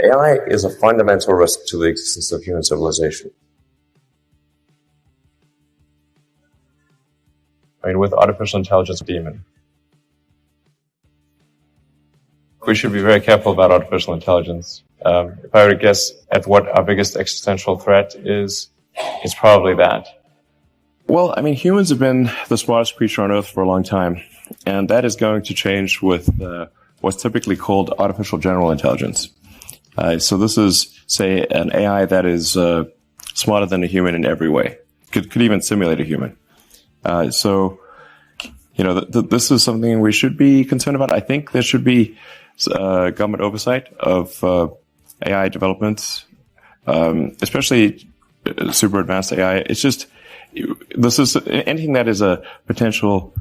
AI is a fundamental risk to the existence of human civilization. I mean, with artificial intelligence, demon. We should be very careful about artificial intelligence. If I were to guess at what our biggest existential threat is, it's probably that. Well, I mean, humans have been the smartest creature on Earth for a long time, and that is going to change with what's typically called artificial general intelligence. So this is, say, an AI that is smarter than a human in every way. Could even simulate a human. So, you know, this is something we should be concerned about. I think there should be government oversight of AI developments, especially super advanced AI. It's just, this is anything that is a potential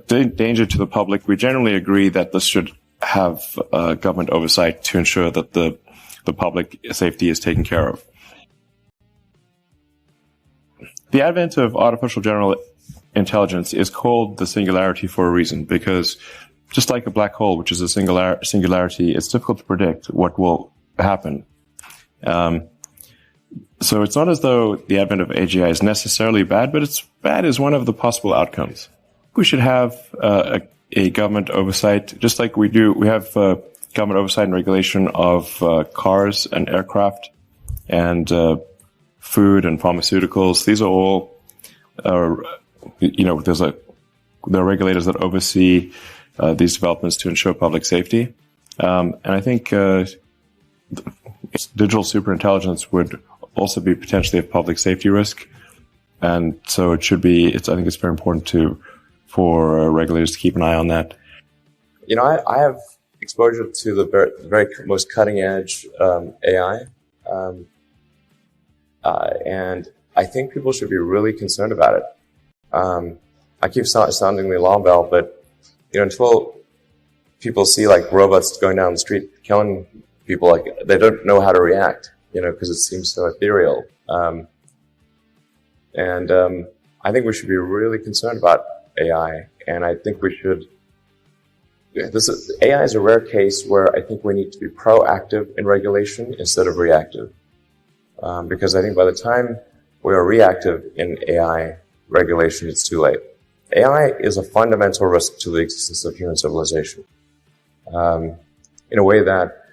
danger to the public. We generally agree that this should have government oversight to ensure that the public safety is taken care of. The advent of artificial general intelligence is called the singularity for a reason, because just like a black hole, which is a singularity, it's difficult to predict what will happen. So it's not as though the advent of AGI is necessarily bad, but it's bad as one of the possible outcomes. We should have a government oversight, just like we do. We have government oversight and regulation of cars and aircraft and food and pharmaceuticals. These are all, there are regulators that oversee these developments to ensure public safety. And I think digital superintelligence would also be potentially a public safety risk. And so it should be, I think it's very important for regulators to keep an eye on that. You know, I have exposure to the very most cutting edge AI. And I think people should be really concerned about it. I keep sounding the alarm bell, but you know, until people see like robots going down the street killing people, like they don't know how to react, you know, because it seems so ethereal. And I think we should be really concerned about AI, and I think we should. AI is a rare case where I think we need to be proactive in regulation instead of reactive, because I think by the time we are reactive in AI regulation, it's too late. AI is a fundamental risk to the existence of human civilization, in a way that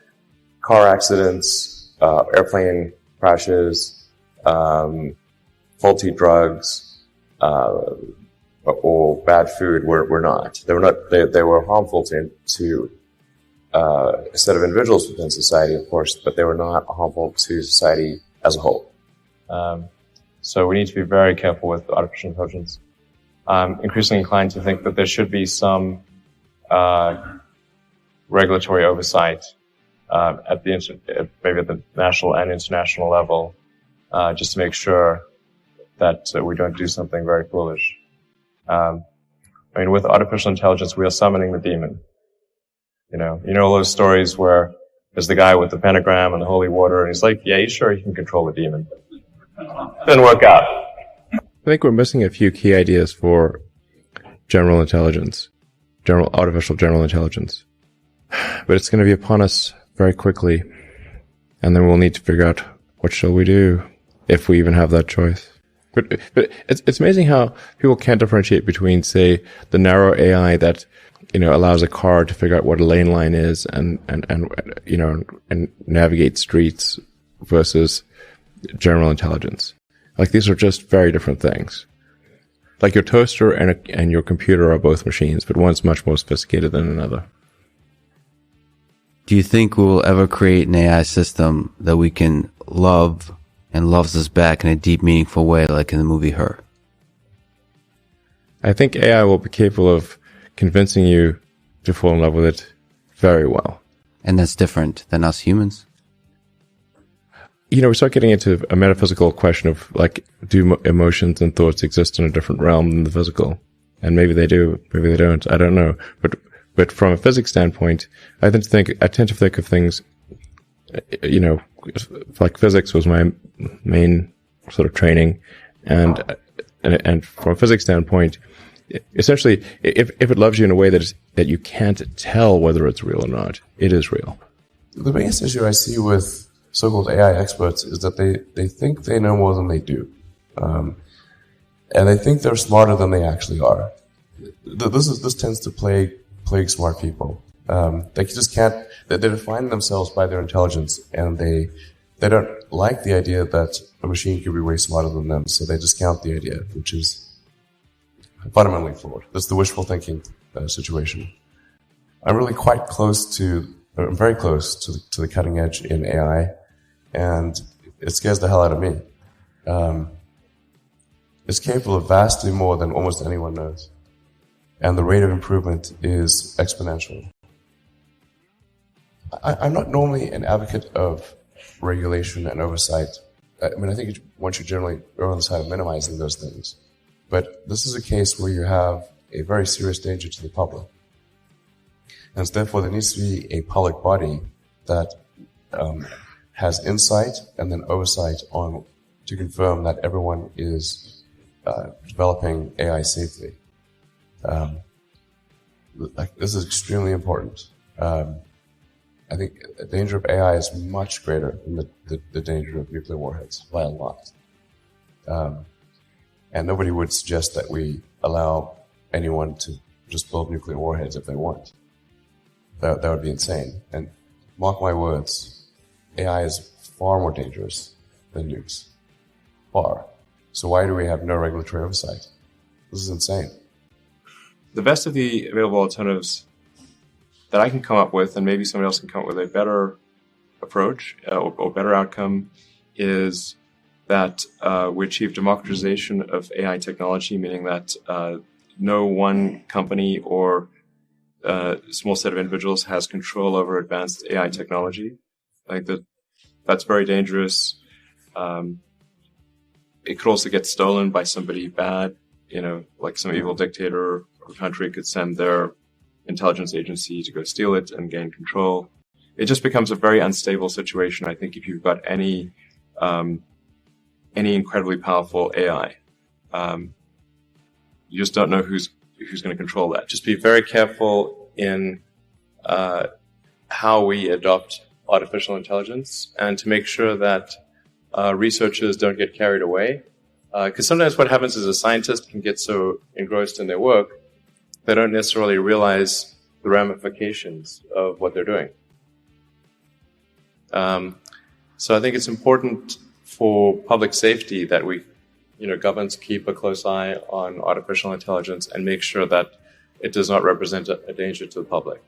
car accidents, airplane crashes, faulty drugs, or bad food were not. They were harmful to a set of individuals within society, of course, but they were not harmful to society as a whole. So we need to be very careful with artificial intelligence. I'm increasingly inclined to think that there should be some regulatory oversight maybe at the national and international level, just to make sure that we don't do something very foolish. I mean, with artificial intelligence, we are summoning the demon. You know all those stories where there's the guy with the pentagram and the holy water, and he's like, yeah, he's sure he can control the demon. Didn't work out. I think we're missing a few key ideas for general intelligence, artificial general intelligence. But it's going to be upon us very quickly, and then we'll need to figure out what shall we do, if we even have that choice. But it's amazing how people can't differentiate between, say, the narrow AI that, you know, allows a car to figure out what a lane line is and navigate streets versus general intelligence. Like, these are just very different things. Like, your toaster and your computer are both machines, but one's much more sophisticated than another. Do you think we will ever create an AI system that we can love and loves us back in a deep, meaningful way, like in the movie Her? I think AI will be capable of convincing you to fall in love with it very well. And that's different than us humans? You know, we start getting into a metaphysical question of, like, do emotions and thoughts exist in a different realm than the physical? And maybe they do, maybe they don't. I don't know. But from a physics standpoint, I tend to think of things, you know, like physics was my main sort of training, and from a physics standpoint, essentially, if it loves you in a way that you can't tell whether it's real or not, it is real. The biggest issue I see with so-called AI experts is that they think they know more than they do. And they think they're smarter than they actually are. This tends to plague smart people. They just can't, they define themselves by their intelligence, and they don't like the idea that a machine could be way smarter than them, so they discount the idea, which is fundamentally flawed. That's the wishful thinking situation. I'm really quite close to, I'm very close to the cutting edge in AI, and it scares the hell out of me. It's capable of vastly more than almost anyone knows, and the rate of improvement is exponential. I'm not normally an advocate of regulation and oversight. I mean, I think one should generally err on the side of minimizing those things. But this is a case where you have a very serious danger to the public. And so therefore, there needs to be a public body that has insight and then oversight on to confirm that everyone is developing AI safely. This is extremely important. I think the danger of AI is much greater than the danger of nuclear warheads by a lot. And nobody would suggest that we allow anyone to just build nuclear warheads if they want. That would be insane. And mark my words, AI is far more dangerous than nukes. Far. So why do we have no regulatory oversight? This is insane. The best of the available alternatives that I can come up with, and maybe somebody else can come up with a better approach or better outcome, is that we achieve democratization of AI technology, meaning that no one company or small set of individuals has control over advanced AI technology. I think that's very dangerous. It could also get stolen by somebody bad, like some evil dictator or country could send their intelligence agency to go steal it and gain control. It just becomes a very unstable situation, I think, if you've got any incredibly powerful AI. You just don't know who's going to control that. Just be very careful in how we adopt artificial intelligence, and to make sure that researchers don't get carried away. Because sometimes what happens is a scientist can get so engrossed in their work, they don't necessarily realize the ramifications of what they're doing. So I think it's important for public safety that we, governments keep a close eye on artificial intelligence and make sure that it does not represent a danger to the public.